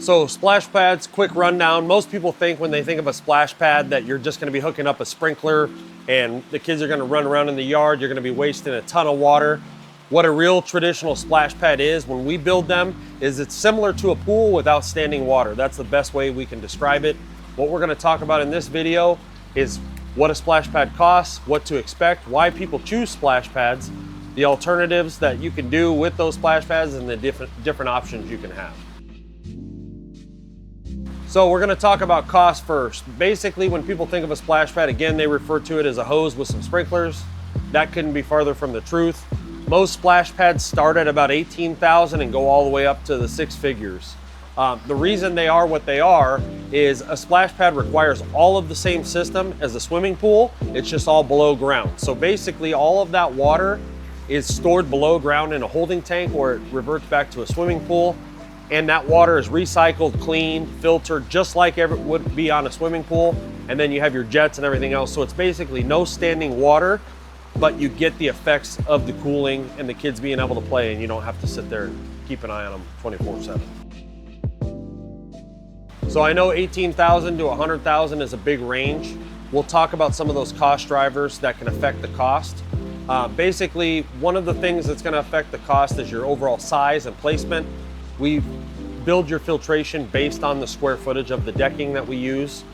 So splash pads, quick rundown. Most people think when they think of a splash pad that you're just gonna be hooking up a sprinkler and the kids are gonna run around in the yard, you're gonna be wasting a ton of water. What a real traditional splash pad is, when we build them, is it's similar to a pool without standing water. That's the best way we can describe it. What we're gonna talk about in this video is what a splash pad costs, what to expect, why people choose splash pads, the alternatives that you can do with those splash pads, and the different options you can have. So we're gonna talk about cost first. Basically, when people think of a splash pad, again, they refer to it as a hose with some sprinklers. That couldn't be farther from the truth. Most splash pads start at about $18,000 and go all the way up to the six figures. The reason they are what they are is a splash pad requires all of the same system as a swimming pool. It's just all below ground. So basically all of that water is stored below ground in a holding tank where it reverts back to a swimming pool. And that water is recycled, cleaned, filtered, just like it would be on a swimming pool. And then you have your jets and everything else. So it's basically no standing water, but you get the effects of the cooling and the kids being able to play, and you don't have to sit there and keep an eye on them 24/7. So I know 18,000 to 100,000 is a big range. We'll talk about some of those cost drivers that can affect the cost. Basically, one of the things that's gonna affect the cost is your overall size and placement. We build your filtration based on the square footage of the decking that we use,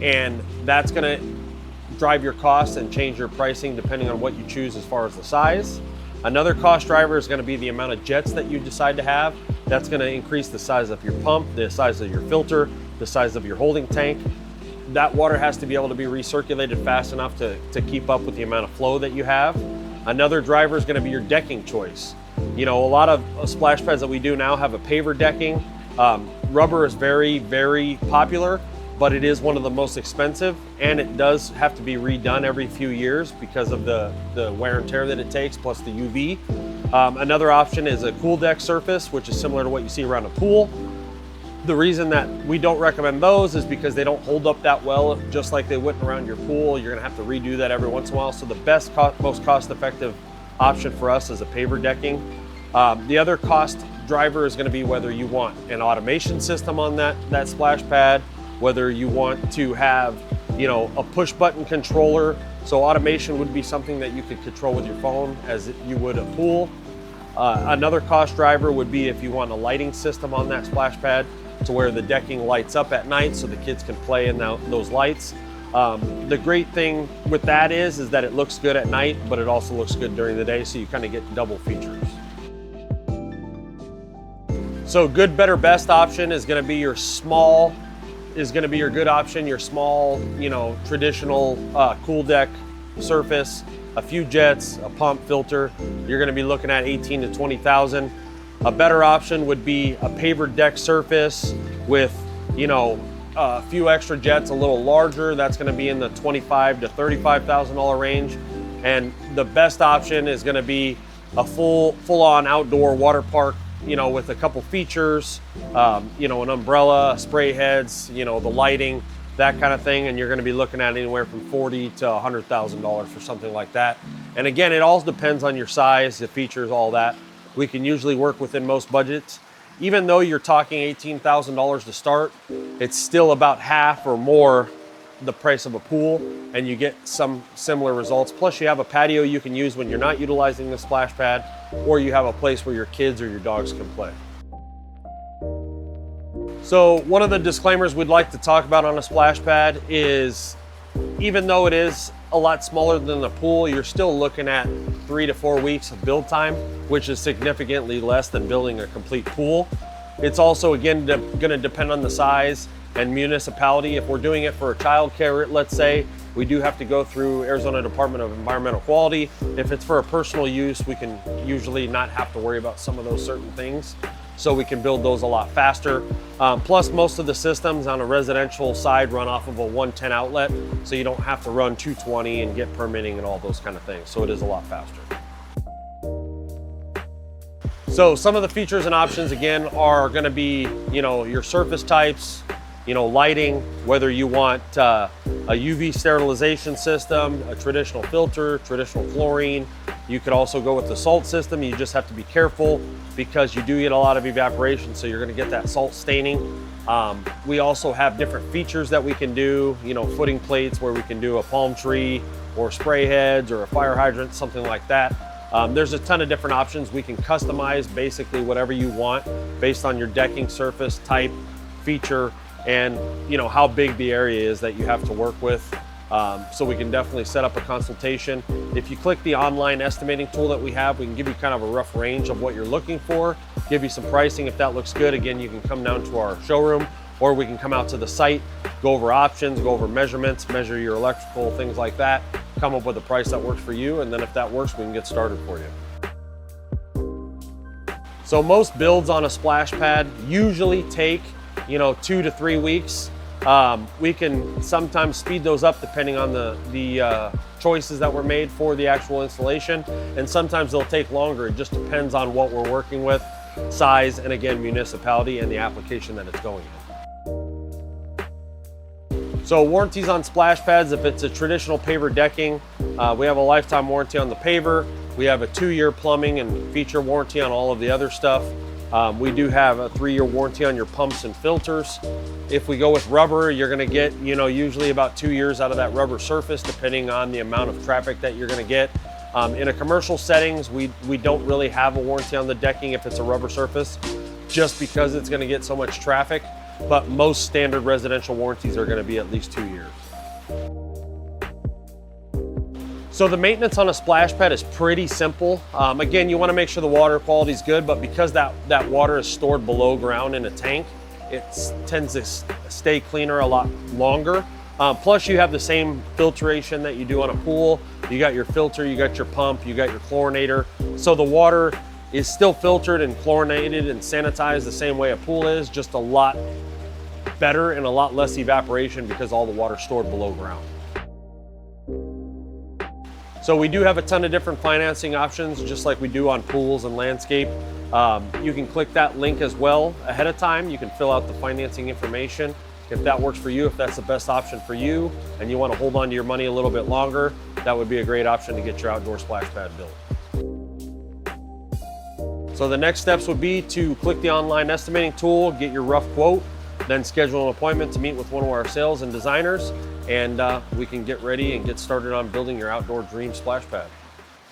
and that's gonna drive your costs and change your pricing depending on what you choose as far as the size. Another cost driver is gonna be the amount of jets that you decide to have. That's gonna increase the size of your pump, the size of your filter, the size of your holding tank. That water has to be able to be recirculated fast enough to keep up with the amount of flow that you have. Another driver is gonna be your decking choice. You know, a lot of splash pads that we do now have a paver decking. Rubber is very, very popular, but it is one of the most expensive, and it does have to be redone every few years because of the wear and tear that it takes, plus the UV. Another option is a cool deck surface, which is similar to what you see around a pool. The reason that we don't recommend those is because they don't hold up that well, just like they wouldn't around your pool. You're gonna have to redo that every once in a while. So the best, most cost-effective option for us is a paver decking. The other cost driver is gonna be whether you want an automation system on that splash pad, whether you want to have, you know, a push button controller. So automation would be something that you could control with your phone as you would a pool. Another cost driver would be if you want a lighting system on that splash pad to where the decking lights up at night so the kids can play in those lights. The great thing with that is that it looks good at night, but it also looks good during the day, so you kind of get double features. So good, better, best option is gonna be your small, good option, your small, you know, traditional cool deck surface, a few jets, a pump, filter. You're gonna be looking at 18 to 20,000. A better option would be a paver deck surface with, you know, a few extra jets, a little larger. That's gonna be in the $25,000 to $35,000 range. And the best option is gonna be a full-on outdoor water park, you know, with a couple features, you know, an umbrella, spray heads, you know, the lighting, that kind of thing. And you're gonna be looking at anywhere from $40,000 to $100,000 for something like that. And again, it all depends on your size, the features, all that. We can usually work within most budgets. Even though you're talking $18,000 to start, it's still about half or more the price of a pool, and you get some similar results. Plus you have a patio you can use when you're not utilizing the splash pad, or you have a place where your kids or your dogs can play. So one of the disclaimers we'd like to talk about on a splash pad is, even though it is a lot smaller than the pool, you're still looking at 3 to 4 weeks of build time, which is significantly less than building a complete pool. It's also, again, gonna depend on the size and municipality. If we're doing it for a child care, let's say, we do have to go through Arizona Department of Environmental Quality. If it's for a personal use, we can usually not have to worry about some of those certain things. So we can build those a lot faster. Plus, most of the systems on a residential side run off of a 110 outlet, so you don't have to run 220 and get permitting and all those kind of things. So it is a lot faster. So some of the features and options, again, are gonna be, you know, your surface types, you know, lighting, whether you want a UV sterilization system, a traditional filter, traditional chlorine. You could also go with the salt system. You just have to be careful because you do get a lot of evaporation, so you're gonna get that salt staining. We also have different features that we can do, you know, footing plates where we can do a palm tree or spray heads or a fire hydrant, something like that. There's a ton of different options. We can customize basically whatever you want based on your decking surface, type, feature, and you know how big the area is that you have to work with. So we can definitely set up a consultation. If you click the online estimating tool that we have, we can give you kind of a rough range of what you're looking for, give you some pricing. If that looks good, again, you can come down to our showroom, or we can come out to the site, go over options, go over measurements, measure your electrical, things like that, come up with a price that works for you, and then if that works, we can get started for you. So most builds on a splash pad usually take, you know, 2 to 3 weeks. We can sometimes speed those up depending on the choices that were made for the actual installation, and sometimes they'll take longer. It just depends on what we're working with, size, and again, municipality and the application that it's going in. So warranties on splash pads, if it's a traditional paver decking, we have a lifetime warranty on the paver. We have a 2-year plumbing and feature warranty on all of the other stuff. We do have a 3-year warranty on your pumps and filters. If we go with rubber, you're gonna get, you know, usually about 2 years out of that rubber surface, depending on the amount of traffic that you're gonna get. In a commercial settings, we don't really have a warranty on the decking if it's a rubber surface, just because it's gonna get so much traffic. But most standard residential warranties are gonna be at least 2 years. So the maintenance on a splash pad is pretty simple. Again, you wanna make sure the water quality is good, but because that water is stored below ground in a tank, it tends to stay cleaner a lot longer. Plus you have the same filtration that you do on a pool. You got your filter, you got your pump, you got your chlorinator. So the water is still filtered and chlorinated and sanitized the same way a pool is, just a lot better and a lot less evaporation because all the water's stored below ground. So we do have a ton of different financing options, just like we do on pools and landscape. You can click that link as well ahead of time. You can fill out the financing information. If that works for you, if that's the best option for you, and you want to hold on to your money a little bit longer, that would be a great option to get your outdoor splash pad built. So the next steps would be to click the online estimating tool, get your rough quote, then schedule an appointment to meet with one of our sales and designers, and we can get ready and get started on building your outdoor dream splash pad.